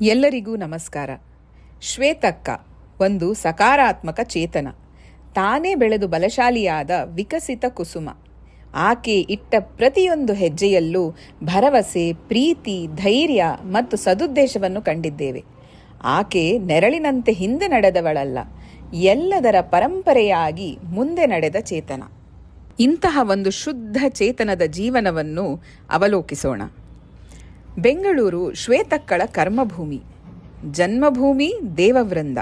ಎಲ್ಲರಿಗೂ ನಮಸ್ಕಾರ. ಶ್ವೇತಕ್ಕ ಒಂದು ಸಕಾರಾತ್ಮಕ ಚೇತನ, ತಾನೇ ಬೆಳೆದು ಬಲಶಾಲಿಯಾದ ವಿಕಸಿತ ಕುಸುಮ. ಆಕೆ ಇಟ್ಟ ಪ್ರತಿಯೊಂದು ಹೆಜ್ಜೆಯಲ್ಲೂ ಭರವಸೆ, ಪ್ರೀತಿ, ಧೈರ್ಯ ಮತ್ತು ಸದುದ್ದೇಶವನ್ನು ಕಂಡಿದ್ದೇವೆ. ಆಕೆ ನೆರಳಿನಂತೆ ಹಿಂದೆ ನಡೆದವಳಲ್ಲ, ಎಲ್ಲದರ ಪರಂಪರೆಯಾಗಿ ಮುಂದೆ ನಡೆದ ಚೇತನ. ಇಂತಹ ಒಂದು ಶುದ್ಧ ಚೇತನದ ಜೀವನವನ್ನು ಅವಲೋಕಿಸೋಣ. ಬೆಂಗಳೂರು ಶ್ವೇತಕ್ಕಳ ಕರ್ಮಭೂಮಿ, ಜನ್ಮಭೂಮಿ ದೇವವೃಂದ.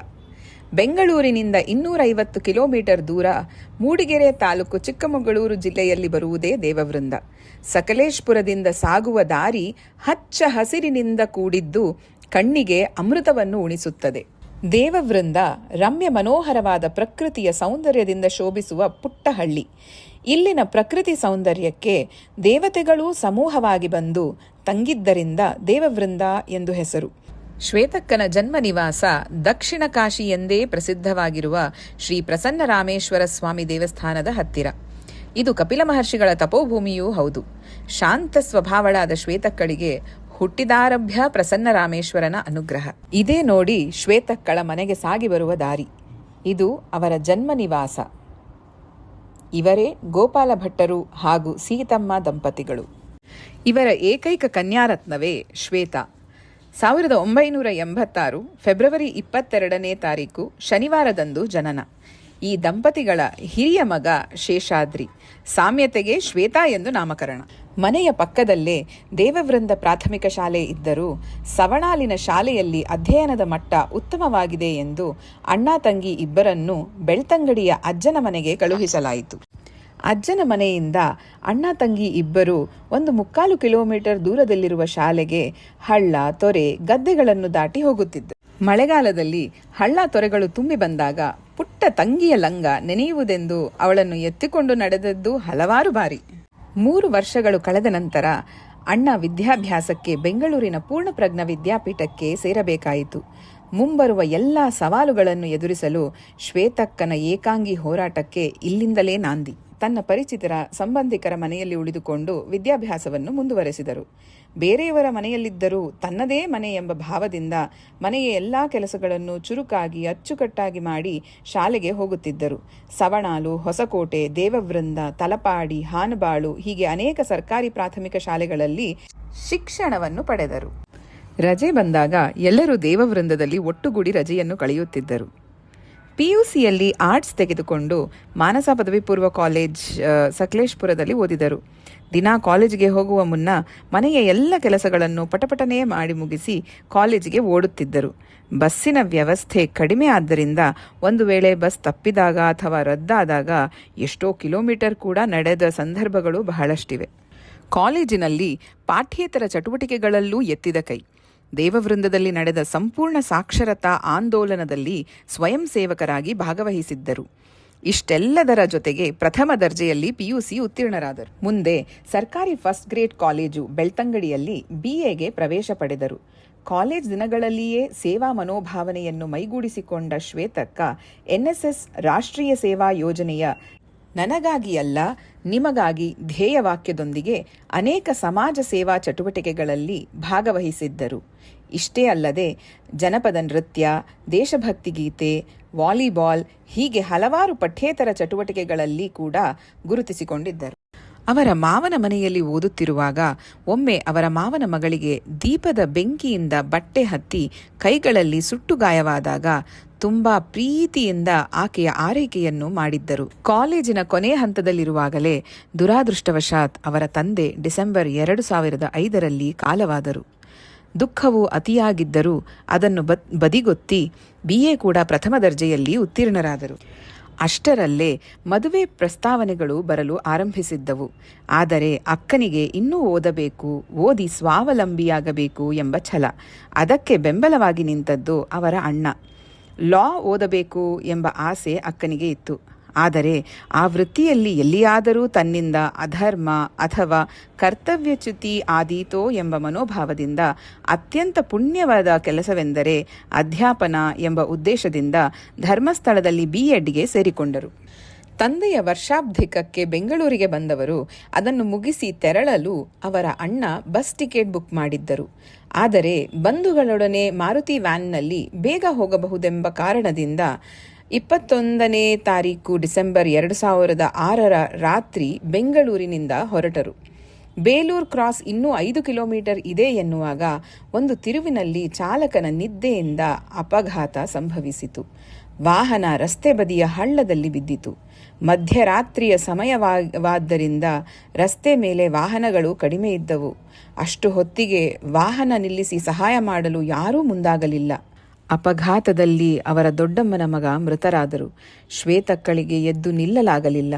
ಬೆಂಗಳೂರಿನಿಂದ 250 ಕಿಲೋಮೀಟರ್ ದೂರ ಮೂಡಿಗೆರೆ ತಾಲೂಕು, ಚಿಕ್ಕಮಗಳೂರು ಜಿಲ್ಲೆಯಲ್ಲಿ ಬರುವುದೇ ದೇವವೃಂದ. ಸಕಲೇಶಪುರದಿಂದ ಸಾಗುವ ದಾರಿ ಹಚ್ಚ ಹಸಿರಿನಿಂದ ಕೂಡಿದ್ದು ಕಣ್ಣಿಗೆ ಅಮೃತವನ್ನು ಉಣಿಸುತ್ತದೆ. ದೇವವೃಂದ ರಮ್ಯ ಮನೋಹರವಾದ ಪ್ರಕೃತಿಯ ಸೌಂದರ್ಯದಿಂದ ಶೋಭಿಸುವ ಪುಟ್ಟ ಹಳ್ಳಿ. ಇಲ್ಲಿನ ಪ್ರಕೃತಿ ಸೌಂದರ್ಯಕ್ಕೆ ದೇವತೆಗಳೂ ಸಮೂಹವಾಗಿ ಬಂದು ತಂಗಿದ್ದರಿಂದ ದೇವವೃಂದ ಎಂದು ಹೆಸರು. ಶ್ವೇತಕ್ಕನ ಜನ್ಮ ನಿವಾಸ ದಕ್ಷಿಣ ಕಾಶಿ ಎಂದೇ ಪ್ರಸಿದ್ಧವಾಗಿರುವ ಶ್ರೀ ಪ್ರಸನ್ನರಾಮೇಶ್ವರ ಸ್ವಾಮಿ ದೇವಸ್ಥಾನದ ಹತ್ತಿರ. ಇದು ಕಪಿಲ ಮಹರ್ಷಿಗಳ ತಪೋಭೂಮಿಯೂ ಹೌದು. ಶಾಂತ ಸ್ವಭಾವಳಾದ ಶ್ವೇತಕ್ಕಳಿಗೆ ಹುಟ್ಟಿದಾರಭ್ಯ ಪ್ರಸನ್ನರಾಮೇಶ್ವರನ ಅನುಗ್ರಹ. ಇದೇ ನೋಡಿ ಶ್ವೇತಕ್ಕಳ ಮನೆಗೆ ಸಾಗಿ ಬರುವ ದಾರಿ. ಇದು ಅವರ ಜನ್ಮ ನಿವಾಸ. ಇವರೇ ಗೋಪಾಲ ಭಟ್ಟರು ಹಾಗೂ ಸೀತಮ್ಮ ದಂಪತಿಗಳು. ಇವರ ಏಕೈಕ ಕನ್ಯಾರತ್ನವೇ ಶ್ವೇತಾ. 1986 ಫೆಬ್ರವರಿ 22ನೇ ತಾರೀಕು ಶನಿವಾರದಂದು ಜನನ. ಈ ದಂಪತಿಗಳ ಹಿರಿಯ ಮಗ ಶೇಷಾದ್ರಿ. ಸಾಮ್ಯತೆಗೆ ಶ್ವೇತಾ ಎಂದು ನಾಮಕರಣ. ಮನೆಯ ಪಕ್ಕದಲ್ಲೇ ದೇವವೃಂದ ಪ್ರಾಥಮಿಕ ಶಾಲೆ ಇದ್ದರೂ ಸವಣಾಲಿನ ಶಾಲೆಯಲ್ಲಿ ಅಧ್ಯಯನದ ಮಟ್ಟ ಉತ್ತಮವಾಗಿದೆ ಎಂದು ಅಣ್ಣ ತಂಗಿ ಇಬ್ಬರನ್ನೂ ಬೆಳ್ತಂಗಡಿಯ ಅಜ್ಜನ ಮನೆಗೆ ಕಳುಹಿಸಲಾಯಿತು. ಅಜ್ಜನ ಮನೆಯಿಂದ ಅಣ್ಣ ತಂಗಿ ಇಬ್ಬರು 1.25 ಕಿಲೋಮೀಟರ್ ದೂರದಲ್ಲಿರುವ ಶಾಲೆಗೆ ಹಳ್ಳ, ತೊರೆ, ಗದ್ದೆಗಳನ್ನು ದಾಟಿ ಹೋಗುತ್ತಿದ್ದರು. ಮಳೆಗಾಲದಲ್ಲಿ ಹಳ್ಳ ತೊರೆಗಳು ತುಂಬಿ ಬಂದಾಗ ಪುಟ್ಟ ತಂಗಿಯ ಲಂಗ ನೆನೆಯುವುದೆಂದು ಅವಳನ್ನು ಎತ್ತಿಕೊಂಡು ನಡೆದದ್ದು ಹಲವಾರು ಬಾರಿ. 3 ವರ್ಷಗಳು ಕಳೆದ ನಂತರ ಅಣ್ಣ ವಿದ್ಯಾಭ್ಯಾಸಕ್ಕೆ ಬೆಂಗಳೂರಿನ ಪೂರ್ಣಪ್ರಜ್ಞ ವಿದ್ಯಾಪೀಠಕ್ಕೆ ಸೇರಬೇಕಾಯಿತು. ಮುಂಬರುವ ಎಲ್ಲ ಸವಾಲುಗಳನ್ನು ಎದುರಿಸಲು ಶ್ವೇತಕ್ಕನ ಏಕಾಂಗಿ ಹೋರಾಟಕ್ಕೆ ಇಲ್ಲಿಂದಲೇ ನಾಂದಿ. ತನ್ನ ಪರಿಚಿತರ, ಸಂಬಂಧಿಕರ ಮನೆಯಲ್ಲಿ ಉಳಿದುಕೊಂಡು ವಿದ್ಯಾಭ್ಯಾಸವನ್ನು ಮುಂದುವರೆಸಿದರು. ಬೇರೆಯವರ ಮನೆಯಲ್ಲಿದ್ದರೂ ತನ್ನದೇ ಮನೆ ಎಂಬ ಭಾವದಿಂದ ಮನೆಯ ಎಲ್ಲ ಕೆಲಸಗಳನ್ನು ಚುರುಕಾಗಿ ಅಚ್ಚುಕಟ್ಟಾಗಿ ಮಾಡಿ ಶಾಲೆಗೆ ಹೋಗುತ್ತಿದ್ದರು. ಸವಣಾಲು, ಹೊಸಕೋಟೆ, ದೇವವೃಂದ, ತಲಪಾಡಿ, ಹಾನಬಾಳು ಹೀಗೆ ಅನೇಕ ಸರ್ಕಾರಿ ಪ್ರಾಥಮಿಕ ಶಾಲೆಗಳಲ್ಲಿ ಶಿಕ್ಷಣವನ್ನು ಪಡೆದರು. ರಜೆ ಬಂದಾಗ ಎಲ್ಲರೂ ದೇವವೃಂದದಲ್ಲಿ ಒಟ್ಟುಗೂಡಿ ರಜೆಯನ್ನು ಕಳೆಯುತ್ತಿದ್ದರು. PUCಯಲ್ಲಿ ಆರ್ಟ್ಸ್ ತೆಗೆದುಕೊಂಡು ಮಾನಸ ಪದವಿ ಪೂರ್ವ ಕಾಲೇಜ್ ಸಕಲೇಶಪುರದಲ್ಲಿ ಓದಿದರು. ದಿನ ಕಾಲೇಜಿಗೆ ಹೋಗುವ ಮುನ್ನ ಮನೆಯ ಎಲ್ಲ ಕೆಲಸಗಳನ್ನು ಪಟಪಟನೇ ಮಾಡಿ ಮುಗಿಸಿ ಕಾಲೇಜಿಗೆ ಓಡುತ್ತಿದ್ದರು. ಬಸ್ಸಿನ ವ್ಯವಸ್ಥೆ ಕಡಿಮೆ ಆದ್ದರಿಂದ ಒಂದು ವೇಳೆ ಬಸ್ ತಪ್ಪಿದಾಗ ಅಥವಾ ರದ್ದಾದಾಗ ಎಷ್ಟೋ ಕಿಲೋಮೀಟರ್ ಕೂಡ ನಡೆದ ಸಂದರ್ಭಗಳು ಬಹಳಷ್ಟಿವೆ. ಕಾಲೇಜಿನಲ್ಲಿ ಪಾಠ್ಯೇತರ ಚಟುವಟಿಕೆಗಳಲ್ಲೂ ಎತ್ತಿದ ಕೈ. ದೇವವೃಂದದಲ್ಲಿ ನಡೆದ ಸಂಪೂರ್ಣ ಸಾಕ್ಷರತಾ ಆಂದೋಲನದಲ್ಲಿ ಸ್ವಯಂ ಸೇವಕರಾಗಿ ಭಾಗವಹಿಸಿದ್ದರು. ಇಷ್ಟೆಲ್ಲದರ ಜೊತೆಗೆ ಪ್ರಥಮ ದರ್ಜೆಯಲ್ಲಿ PUC ಉತ್ತೀರ್ಣರಾದರು. ಮುಂದೆ ಸರ್ಕಾರಿ ಫಸ್ಟ್ ಗ್ರೇಡ್ ಕಾಲೇಜು ಬೆಳ್ತಂಗಡಿಯಲ್ಲಿ BAಗೆ ಪ್ರವೇಶ ಪಡೆದರು. ಕಾಲೇಜ್ ದಿನಗಳಲ್ಲಿಯೇ ಸೇವಾ ಮನೋಭಾವನೆಯನ್ನು ಮೈಗೂಡಿಸಿಕೊಂಡ ಶ್ವೇತಕ್ಕ NSS ರಾಷ್ಟ್ರೀಯ ಸೇವಾ ಯೋಜನೆಯ ನನಗಾಗಿ ಅಲ್ಲ ನಿಮಗಾಗಿ ಧ್ಯೇಯವಾಕ್ಯದೊಂದಿಗೆ ಅನೇಕ ಸಮಾಜ ಸೇವಾ ಚಟುವಟಿಕೆಗಳಲ್ಲಿ ಭಾಗವಹಿಸಿದ್ದರು. ಇಷ್ಟೇ ಅಲ್ಲದೆ ಜನಪದ ನೃತ್ಯ, ದೇಶಭಕ್ತಿ ಗೀತೆ, ವಾಲಿಬಾಲ್ ಹೀಗೆ ಹಲವಾರು ಪಠ್ಯೇತರ ಚಟುವಟಿಕೆಗಳಲ್ಲಿ ಕೂಡ ಗುರುತಿಸಿಕೊಂಡಿದ್ದರು. ಅವರ ಮಾವನ ಮನೆಯಲ್ಲಿ ಓದುತ್ತಿರುವಾಗ ಒಮ್ಮೆ ಅವರ ಮಾವನ ಮಗಳಿಗೆ ದೀಪದ ಬೆಂಕಿಯಿಂದ ಬಟ್ಟೆ ಹತ್ತಿ ಕೈಗಳಲ್ಲಿ ಸುಟ್ಟು ಗಾಯವಾದಾಗ ತುಂಬಾ ಪ್ರೀತಿಯಿಂದ ಆಕೆಯ ಆರೈಕೆಯನ್ನು ಮಾಡಿದ್ದರು. ಕಾಲೇಜಿನ ಕೊನೆ ಹಂತದಲ್ಲಿರುವಾಗಲೇ ದುರಾದೃಷ್ಟವಶಾತ್ ಅವರ ತಂದೆ ಡಿಸೆಂಬರ್ 2005ರಲ್ಲಿ ಕಾಲವಾದರು. ದುಃಖವು ಅತಿಯಾಗಿದ್ದರೂ ಅದನ್ನು ಬದಿಗೊತ್ತಿ BA ಕೂಡ ಪ್ರಥಮ ದರ್ಜೆಯಲ್ಲಿ ಉತ್ತೀರ್ಣರಾದರು. ಅಷ್ಟರಲ್ಲೇ ಮದುವೆ ಪ್ರಸ್ತಾವನೆಗಳು ಬರಲು ಆರಂಭಿಸಿದ್ದವು. ಆದರೆ ಅಕ್ಕನಿಗೆ ಇನ್ನೂ ಓದಬೇಕು, ಓದಿ ಸ್ವಾವಲಂಬಿಯಾಗಬೇಕು ಎಂಬ ಛಲ. ಅದಕ್ಕೆ ಬೆಂಬಲವಾಗಿ ನಿಂತದ್ದು ಅವರ ಅಣ್ಣ. ಲಾ ಓದಬೇಕು ಎಂಬ ಆಸೆ ಅಕ್ಕನಿಗೆ ಇತ್ತು. ಆದರೆ ಆ ವೃತ್ತಿಯಲ್ಲಿ ಎಲ್ಲಿಯಾದರೂ ತನ್ನಿಂದ ಅಧರ್ಮ ಅಥವಾ ಕರ್ತವ್ಯಚ್ಯುತಿ ಆದೀತೋ ಎಂಬ ಮನೋಭಾವದಿಂದ ಅತ್ಯಂತ ಪುಣ್ಯವಾದ ಕೆಲಸವೆಂದರೆ ಅಧ್ಯಾಪನ ಎಂಬ ಉದ್ದೇಶದಿಂದ ಧರ್ಮಸ್ಥಳದಲ್ಲಿ B.Edಗೆ ಸೇರಿಕೊಂಡರು. ತಂದೆಯ ವರ್ಷಾಬ್ಧಿಕಕ್ಕೆ ಬೆಂಗಳೂರಿಗೆ ಬಂದವರು ಅದನ್ನು ಮುಗಿಸಿ ತೆರಳಲು ಅವರ ಅಣ್ಣ ಬಸ್ ಟಿಕೆಟ್ ಬುಕ್ ಮಾಡಿದ್ದರು. ಆದರೆ ಬಂಧುಗಳೊಡನೆ ಮಾರುತಿ ವ್ಯಾನ್ನಲ್ಲಿ ಬೇಗ ಹೋಗಬಹುದೆಂಬ ಕಾರಣದಿಂದ 21ನೇ ತಾರೀಕು ಡಿಸೆಂಬರ್ 2006 ರಾತ್ರಿ ಬೆಂಗಳೂರಿನಿಂದ ಹೊರಟರು. ಬೇಲೂರು ಕ್ರಾಸ್ ಇನ್ನೂ 5 ಕಿಲೋಮೀಟರ್ ಇದೆ ಎನ್ನುವಾಗ ಒಂದು ತಿರುವಿನಲ್ಲಿ ಚಾಲಕನ ನಿದ್ದೆಯಿಂದ ಅಪಘಾತ ಸಂಭವಿಸಿತು. ವಾಹನ ರಸ್ತೆ ಬದಿಯ ಹಳ್ಳದಲ್ಲಿ ಬಿದ್ದಿತು. ಮಧ್ಯರಾತ್ರಿಯ ಸಮಯವಾದ್ದರಿಂದ ರಸ್ತೆ ಮೇಲೆ ವಾಹನಗಳು ಕಡಿಮೆ ಇದ್ದವು. ಅಷ್ಟು ಹೊತ್ತಿಗೆ ವಾಹನ ನಿಲ್ಲಿಸಿ ಸಹಾಯ ಮಾಡಲು ಯಾರೂ ಮುಂದಾಗಲಿಲ್ಲ. ಅಪಘಾತದಲ್ಲಿ ಅವರ ದೊಡ್ಡಮ್ಮನ ಮಗ ಮೃತರಾದರು. ಶ್ವೇತಕ್ಕಳಿಗೆ ಎದ್ದು ನಿಲ್ಲಲಾಗಲಿಲ್ಲ.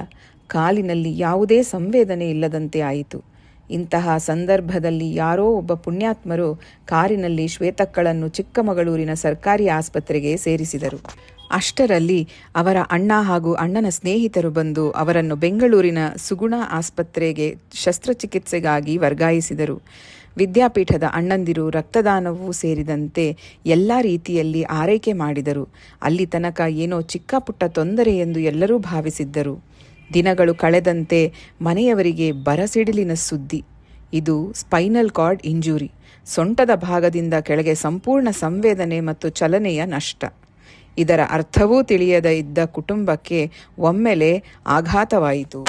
ಕಾಲಿನಲ್ಲಿ ಯಾವುದೇ ಸಂವೇದನೆ ಇಲ್ಲದಂತೆ ಆಯಿತು. ಇಂತಹ ಸಂದರ್ಭದಲ್ಲಿ ಯಾರೋ ಒಬ್ಬ ಪುಣ್ಯಾತ್ಮರು ಕಾರಿನಲ್ಲಿ ಶ್ವೇತಕ್ಕಳನ್ನು ಚಿಕ್ಕಮಗಳೂರಿನ ಸರ್ಕಾರಿ ಆಸ್ಪತ್ರೆಗೆ ಸೇರಿಸಿದರು. ಅಷ್ಟರಲ್ಲಿ ಅವರ ಅಣ್ಣ ಹಾಗೂ ಅಣ್ಣನ ಸ್ನೇಹಿತರು ಬಂದು ಅವರನ್ನು ಬೆಂಗಳೂರಿನ ಸುಗುಣ ಆಸ್ಪತ್ರೆಗೆ ಶಸ್ತ್ರಚಿಕಿತ್ಸೆಗಾಗಿ ವರ್ಗಾಯಿಸಿದರು. ವಿದ್ಯಾಪೀಠದ ಅಣ್ಣಂದಿರು ರಕ್ತದಾನವೂ ಸೇರಿದಂತೆ ಎಲ್ಲ ರೀತಿಯಲ್ಲಿ ಆರೈಕೆ ಮಾಡಿದರು. ಅಲ್ಲಿ ತನಕ ಏನೋ ಚಿಕ್ಕ ಪುಟ್ಟ ತೊಂದರೆ ಎಂದು ಎಲ್ಲರೂ ಭಾವಿಸಿದ್ದರು. ದಿನಗಳು ಕಳೆದಂತೆ ಮನೆಯವರಿಗೆ ಬರಸಿಡಿಲಿನ ಸುದ್ದಿ. ಇದು ಸ್ಪೈನಲ್ ಕಾರ್ಡ್ ಇಂಜುರಿ, ಸೊಂಟದ ಭಾಗದಿಂದ ಕೆಳಗೆ ಸಂಪೂರ್ಣ ಸಂವೇದನೆ ಮತ್ತು ಚಲನೆಯ ನಷ್ಟ. ಇದರ ಅರ್ಥವೂ ತಿಳಿಯದ ಇದ್ದ ಕುಟುಂಬಕ್ಕೆ ಒಮ್ಮೆಲೆ ಆಘಾತವಾಯಿತು.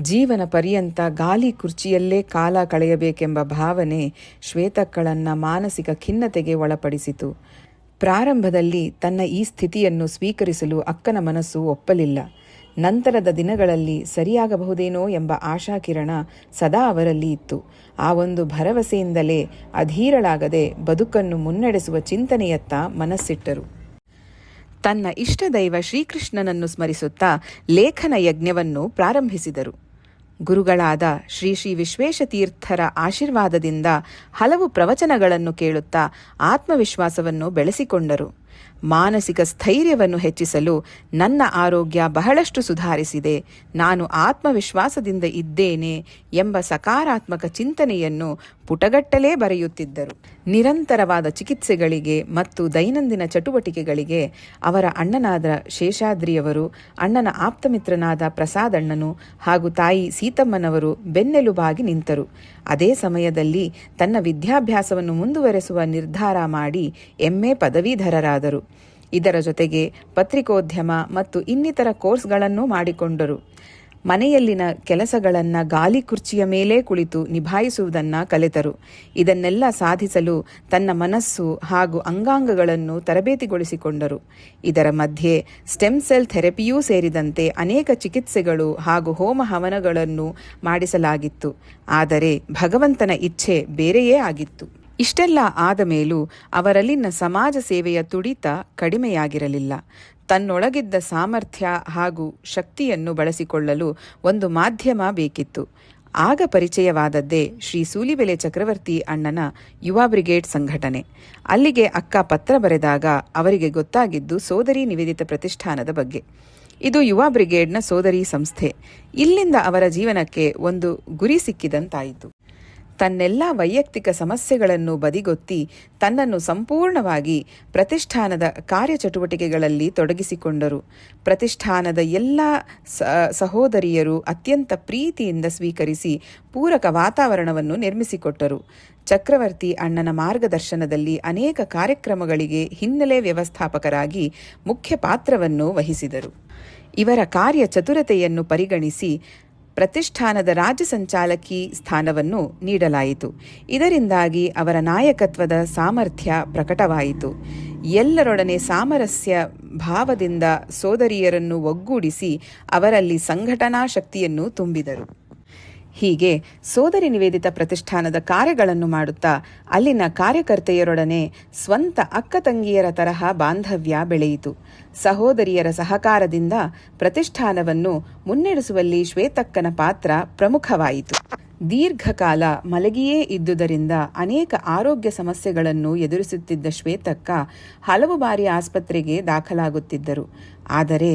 ಜೀವನ ಪರ್ಯಂತ ಗಾಲಿ ಕುರ್ಚಿಯಲ್ಲೇ ಕಾಲ ಕಳೆಯಬೇಕೆಂಬ ಭಾವನೆ ಶ್ವೇತಕ್ಕಳನ್ನ ಮಾನಸಿಕ ಖಿನ್ನತೆಗೆ ಒಳಪಡಿಸಿತು. ಪ್ರಾರಂಭದಲ್ಲಿ ತನ್ನ ಈ ಸ್ಥಿತಿಯನ್ನು ಸ್ವೀಕರಿಸಲು ಅಕ್ಕನ ಮನಸ್ಸು ಒಪ್ಪಲಿಲ್ಲ. ನಂತರದ ದಿನಗಳಲ್ಲಿ ಸರಿಯಾಗಬಹುದೇನೋ ಎಂಬ ಆಶಾಕಿರಣ ಸದಾ ಅವರಲ್ಲಿ ಇತ್ತು. ಆ ಒಂದು ಭರವಸೆಯಿಂದಲೇ ಅಧೀರಳಾಗದೆ ಬದುಕನ್ನು ಮುನ್ನಡೆಸುವ ಚಿಂತನೆಯತ್ತ ಮನಸ್ಸಿಟ್ಟರು. ತನ್ನ ಇಷ್ಟದೈವ ಶ್ರೀಕೃಷ್ಣನನ್ನು ಸ್ಮರಿಸುತ್ತಾ ಲೇಖನ ಯಜ್ಞವನ್ನು ಪ್ರಾರಂಭಿಸಿದರು. ಗುರುಗಳಾದ ಶ್ರೀ ಶ್ರೀ ವಿಶ್ವೇಶತೀರ್ಥರ ಆಶೀರ್ವಾದದಿಂದ ಹಲವು ಪ್ರವಚನಗಳನ್ನು ಕೇಳುತ್ತಾ ಆತ್ಮವಿಶ್ವಾಸವನ್ನು ಬೆಳೆಸಿಕೊಂಡರು. ಮಾನಸಿಕ ಸ್ಥೈರ್ಯವನ್ನು ಹೆಚ್ಚಿಸಲು ನನ್ನ ಆರೋಗ್ಯ ಬಹಳಷ್ಟು ಸುಧಾರಿಸಿದೆ, ನಾನು ಆತ್ಮವಿಶ್ವಾಸದಿಂದ ಇದ್ದೇನೆ ಎಂಬ ಸಕಾರಾತ್ಮಕ ಚಿಂತನೆಯನ್ನು ಪುಟಗಟ್ಟಲೇ ಬರೆಯುತ್ತಿದ್ದರು. ನಿರಂತರವಾದ ಚಿಕಿತ್ಸೆಗಳಿಗೆ ಮತ್ತು ದೈನಂದಿನ ಚಟುವಟಿಕೆಗಳಿಗೆ ಅವರ ಅಣ್ಣನಾದ ಶೇಷಾದ್ರಿಯವರು, ಅಣ್ಣನ ಆಪ್ತಮಿತ್ರನಾದ ಪ್ರಸಾದಣ್ಣನು ಹಾಗೂ ತಾಯಿ ಸೀತಮ್ಮನವರು ಬೆನ್ನೆಲುಬಾಗಿ ನಿಂತರು. ಅದೇ ಸಮಯದಲ್ಲಿ ತನ್ನ ವಿದ್ಯಾಭ್ಯಾಸವನ್ನು ಮುಂದುವರೆಸುವ ನಿರ್ಧಾರ ಮಾಡಿ MA ಪದವೀಧರರಾದರು. ಇದರ ಜೊತೆಗೆ ಪತ್ರಿಕೋದ್ಯಮ ಮತ್ತು ಇನ್ನಿತರ ಕೋರ್ಸ್ಗಳನ್ನು ಮಾಡಿಕೊಂಡರು. ಮನೆಯಲ್ಲಿನ ಕೆಲಸಗಳನ್ನು ಗಾಲಿ ಕುರ್ಚಿಯ ಮೇಲೆ ಕುಳಿತು ನಿಭಾಯಿಸುವುದನ್ನು ಕಲಿತರು. ಇದನ್ನೆಲ್ಲ ಸಾಧಿಸಲು ತನ್ನ ಮನಸ್ಸು ಹಾಗೂ ಅಂಗಾಂಗಗಳನ್ನು ತರಬೇತಿಗೊಳಿಸಿಕೊಂಡರು. ಇದರ ಮಧ್ಯೆ ಸ್ಟೆಮ್ ಸೆಲ್ ಥೆರಪಿಯೂ ಸೇರಿದಂತೆ ಅನೇಕ ಚಿಕಿತ್ಸೆಗಳು ಹಾಗೂ ಹೋಮ ಹವನಗಳನ್ನು ಮಾಡಿಸಲಾಗಿತ್ತು. ಆದರೆ ಭಗವಂತನ ಇಚ್ಛೆ ಬೇರೆಯೇ ಆಗಿತ್ತು. ಇಷ್ಟೆಲ್ಲ ಆದ ಮೇಲೂ ಅವರಲ್ಲಿನ ಸಮಾಜ ಸೇವೆಯ ತುಡಿತ ಕಡಿಮೆಯಾಗಿರಲಿಲ್ಲ. ತನ್ನೊಳಗಿದ್ದ ಸಾಮರ್ಥ್ಯ ಹಾಗೂ ಶಕ್ತಿಯನ್ನು ಬಳಸಿಕೊಳ್ಳಲು ಒಂದು ಮಾಧ್ಯಮ ಬೇಕಿತ್ತು. ಆಗ ಪರಿಚಯವಾದದ್ದೇ ಶ್ರೀ ಸೂಲಿಬೆಲೆ ಚಕ್ರವರ್ತಿ ಅಣ್ಣನ ಯುವ ಬ್ರಿಗೇಡ್ ಸಂಘಟನೆ. ಅಲ್ಲಿಗೆ ಅಕ್ಕ ಪತ್ರ ಬರೆದಾಗ ಅವರಿಗೆ ಗೊತ್ತಾಗಿದ್ದು ಸೋದರಿ ನಿವೇದಿತ ಪ್ರತಿಷ್ಠಾನದ ಬಗ್ಗೆ. ಇದು ಯುವ ಬ್ರಿಗೇಡ್ನ ಸೋದರಿ ಸಂಸ್ಥೆ. ಇಲ್ಲಿಂದ ಅವರ ಜೀವನಕ್ಕೆ ಒಂದು ಗುರಿ ಸಿಕ್ಕಿದಂತಾಯಿತು. ತನ್ನೆಲ್ಲ ವೈಯಕ್ತಿಕ ಸಮಸ್ಯೆಗಳನ್ನು ಬದಿಗೊತ್ತಿ ತನ್ನನ್ನು ಸಂಪೂರ್ಣವಾಗಿ ಪ್ರತಿಷ್ಠಾನದ ಕಾರ್ಯಚಟುವಟಿಕೆಗಳಲ್ಲಿ ತೊಡಗಿಸಿಕೊಂಡರು. ಪ್ರತಿಷ್ಠಾನದ ಎಲ್ಲ ಸಹೋದರಿಯರು ಅತ್ಯಂತ ಪ್ರೀತಿಯಿಂದ ಸ್ವೀಕರಿಸಿ ಪೂರಕ ವಾತಾವರಣವನ್ನು ನಿರ್ಮಿಸಿಕೊಟ್ಟರು. ಚಕ್ರವರ್ತಿ ಅಣ್ಣನ ಮಾರ್ಗದರ್ಶನದಲ್ಲಿ ಅನೇಕ ಕಾರ್ಯಕ್ರಮಗಳಿಗೆ ಹಿನ್ನೆಲೆ ವ್ಯವಸ್ಥಾಪಕರಾಗಿ ಮುಖ್ಯ ಪಾತ್ರವನ್ನು ವಹಿಸಿದರು. ಇವರ ಕಾರ್ಯ ಚತುರತೆಯನ್ನು ಪರಿಗಣಿಸಿ ಪ್ರತಿಷ್ಠಾನದ ರಾಜ್ಯ ಸಂಚಾಲಕಿ ಸ್ಥಾನವನ್ನು ನೀಡಲಾಯಿತು. ಇದರಿಂದಾಗಿ ಅವರ ನಾಯಕತ್ವದ ಸಾಮರ್ಥ್ಯ ಪ್ರಕಟವಾಯಿತು. ಎಲ್ಲರೊಡನೆ ಸಾಮರಸ್ಯ ಭಾವದಿಂದ ಸೋದರಿಯರನ್ನು ಒಗ್ಗೂಡಿಸಿ ಅವರಲ್ಲಿ ಸಂಘಟನಾ ಶಕ್ತಿಯನ್ನು ತುಂಬಿದರು. ಹೀಗೆ ಸೋದರಿ ನಿವೇದಿತ ಪ್ರತಿಷ್ಠಾನದ ಕಾರ್ಯಗಳನ್ನು ಮಾಡುತ್ತಾ ಅಲ್ಲಿನ ಕಾರ್ಯಕರ್ತೆಯರೊಡನೆ ಸ್ವಂತ ಅಕ್ಕ ತಂಗಿಯರ ತರಹ ಬಾಂಧವ್ಯ ಬೆಳೆಯಿತು. ಸಹೋದರಿಯರ ಸಹಕಾರದಿಂದ ಪ್ರತಿಷ್ಠಾನವನ್ನು ಮುನ್ನಡೆಸುವಲ್ಲಿ ಶ್ವೇತಕ್ಕನ ಪಾತ್ರ ಪ್ರಮುಖವಾಯಿತು. ದೀರ್ಘಕಾಲ ಮಲಗಿಯೇ ಇದ್ದುದರಿಂದ ಅನೇಕ ಆರೋಗ್ಯ ಸಮಸ್ಯೆಗಳನ್ನು ಎದುರಿಸುತ್ತಿದ್ದ ಶ್ವೇತಕ್ಕ ಹಲವು ಬಾರಿ ಆಸ್ಪತ್ರೆಗೆ ದಾಖಲಾಗುತ್ತಿದ್ದರು. ಆದರೆ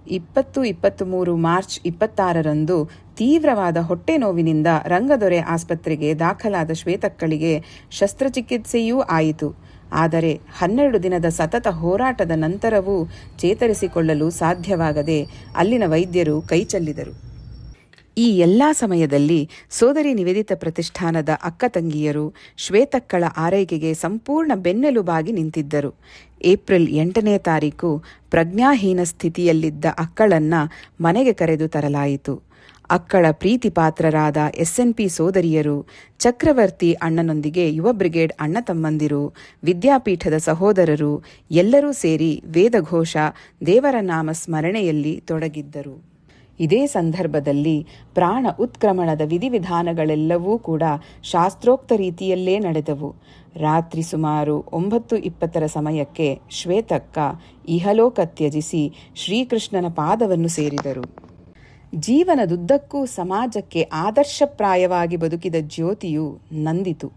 23 ಮಾರ್ಚ್ 26ರಂದು ತೀವ್ರವಾದ ಹೊಟ್ಟೆ ನೋವಿನಿಂದ ರಂಗದೊರೆ ಆಸ್ಪತ್ರೆಗೆ ದಾಖಲಾದ ಶ್ವೇತಕ್ಕಳಿಗೆ ಶಸ್ತ್ರಚಿಕಿತ್ಸೆಯೂ ಆಯಿತು. ಆದರೆ 12 ದಿನದ ಸತತ ಹೋರಾಟದ ನಂತರವೂ ಚೇತರಿಸಿಕೊಳ್ಳಲು ಸಾಧ್ಯವಾಗದೆ ಅಲ್ಲಿನ ವೈದ್ಯರು ಕೈಚೆಲ್ಲಿದರು. ಈ ಎಲ್ಲ ಸಮಯದಲ್ಲಿ ಸೋದರಿ ನಿವೇದಿತ ಪ್ರತಿಷ್ಠಾನದ ಅಕ್ಕ ತಂಗಿಯರು ಶ್ವೇತಕ್ಕಳ ಆರೈಕೆಗೆ ಸಂಪೂರ್ಣ ಬೆನ್ನೆಲುಬಾಗಿ ನಿಂತಿದ್ದರು. ಏಪ್ರಿಲ್ 8ನೇ ತಾರೀಕು ಪ್ರಜ್ಞಾಹೀನ ಸ್ಥಿತಿಯಲ್ಲಿದ್ದ ಅಕ್ಕಳನ್ನ ಮನೆಗೆ ಕರೆದು ತರಲಾಯಿತು. ಅಕ್ಕಳ ಪ್ರೀತಿ ಪಾತ್ರರಾದ SNP ಸೋದರಿಯರು, ಚಕ್ರವರ್ತಿ ಅಣ್ಣನೊಂದಿಗೆ ಯುವ ಬ್ರಿಗೇಡ್ ಅಣ್ಣ ತಮ್ಮಂದಿರು, ವಿದ್ಯಾಪೀಠದ ಸಹೋದರರು ಎಲ್ಲರೂ ಸೇರಿ ವೇದಘೋಷ, ದೇವರ ನಾಮ ಸ್ಮರಣೆಯಲ್ಲಿ ತೊಡಗಿದ್ದರು. ಇದೇ ಸಂದರ್ಭದಲ್ಲಿ ಪ್ರಾಣ ಉತ್ಕ್ರಮಣದ ವಿಧಿವಿಧಾನಗಳೆಲ್ಲವೂ ಕೂಡ ಶಾಸ್ತ್ರೋಕ್ತ ರೀತಿಯಲ್ಲೇ ನಡೆದವು. ರಾತ್ರಿ ಸುಮಾರು 9:20 ಸಮಯಕ್ಕೆ ಶ್ವೇತಕ್ಕ ಇಹಲೋಕ ತ್ಯಜಿಸಿ ಶ್ರೀಕೃಷ್ಣನ ಪಾದವನ್ನು ಸೇರಿದರು. ಜೀವನದುದ್ದಕ್ಕೂ ಸಮಾಜಕ್ಕೆ ಆದರ್ಶಪ್ರಾಯವಾಗಿ ಬದುಕಿದ ಜ್ಯೋತಿಯು ನಂದಿತು.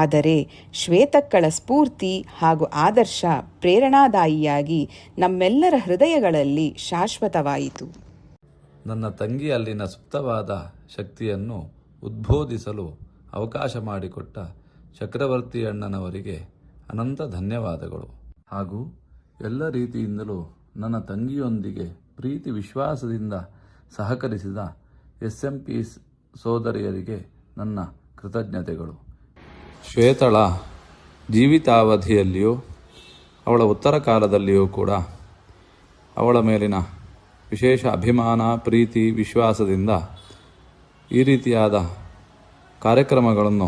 ಆದರೆ ಶ್ವೇತಕ್ಕಳ ಸ್ಫೂರ್ತಿ ಹಾಗೂ ಆದರ್ಶ ಪ್ರೇರಣಾದಾಯಿಯಾಗಿ ನಮ್ಮೆಲ್ಲರ ಹೃದಯಗಳಲ್ಲಿ ಶಾಶ್ವತವಾಯಿತು. ನನ್ನ ತಂಗಿ ಅಲ್ಲಿನ ಸುಪ್ತವಾದ ಶಕ್ತಿಯನ್ನು ಉದ್ಬೋಧಿಸಲು ಅವಕಾಶ ಮಾಡಿಕೊಟ್ಟ ಚಕ್ರವರ್ತಿ ಅಣ್ಣನವರಿಗೆ ಅನಂತ ಧನ್ಯವಾದಗಳು. ಹಾಗೂ ಎಲ್ಲ ರೀತಿಯಿಂದಲೂ ನನ್ನ ತಂಗಿಯೊಂದಿಗೆ ಪ್ರೀತಿ ವಿಶ್ವಾಸದಿಂದ ಸಹಕರಿಸಿದ SMP ಸೋದರಿಯರಿಗೆ ನನ್ನ ಕೃತಜ್ಞತೆಗಳು. ಶ್ವೇತಳ ಜೀವಿತಾವಧಿಯಲ್ಲಿಯೂ ಅವಳ ಉತ್ತರ ಕಾಲದಲ್ಲಿಯೂ ಕೂಡ ಅವಳ ಮೇಲಿನ ವಿಶೇಷ ಅಭಿಮಾನ, ಪ್ರೀತಿ, ವಿಶ್ವಾಸದಿಂದ ಈ ರೀತಿಯಾದ ಕಾರ್ಯಕ್ರಮಗಳನ್ನು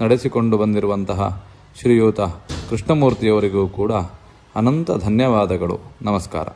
ನಡೆಸಿಕೊಂಡು ಬಂದಿರುವಂತಹ ಶ್ರೀಯುತ ಕೃಷ್ಣಮೂರ್ತಿಯವರಿಗೂ ಕೂಡ ಅನಂತ ಧನ್ಯವಾದಗಳು. ನಮಸ್ಕಾರ.